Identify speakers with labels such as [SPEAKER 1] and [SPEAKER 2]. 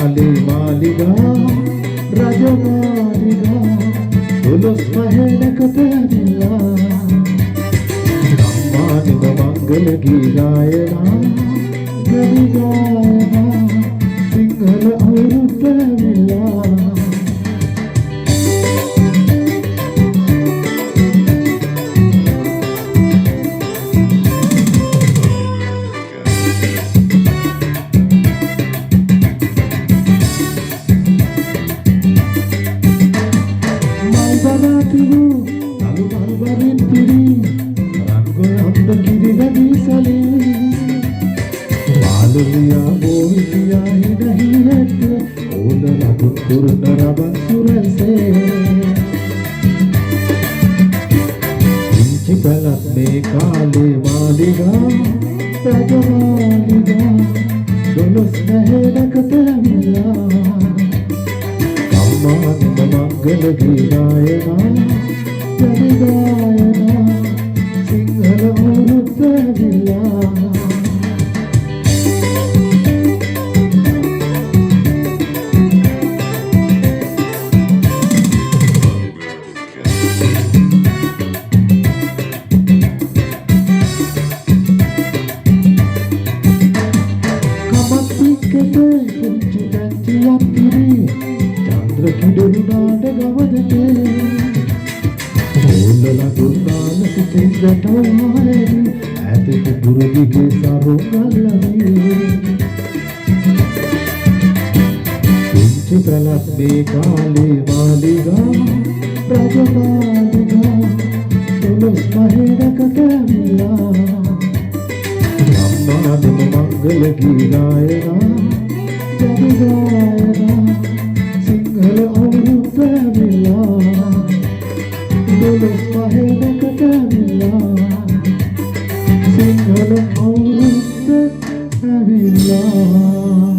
[SPEAKER 1] කාලේ මාලිගා රජමාලිගා 12 මහේනකට ඇවිල්ලා සම්මානික මංගල ගී ගායනා ගවි ගායනා සිංහල අවුරුද්ද ඇවිල්ලා Maluya bohiya hi nahi hai ola lagun kurna raban surai se inchi palat me kaale maliga rajamaliga dolos mehena katamilla amma mangal gi gayana jabi gayana sinhala urutavilla Chandra kiduru naada gavadate Olala gurnaana sithinga tawari Aatete gurudige sarungalani Inchi palat me kaale maliga rajamaliga 12 මහේනකට ඇවිල්ලා අම්මාදම මංගල ගී ගායනා ජවි ගායනා සිංහල අවුරුද්ද ඇවිල්ලා 12 මහේනකට ඇවිල්ලා සිංහල අවුරුද්ද ඇවිල්ලා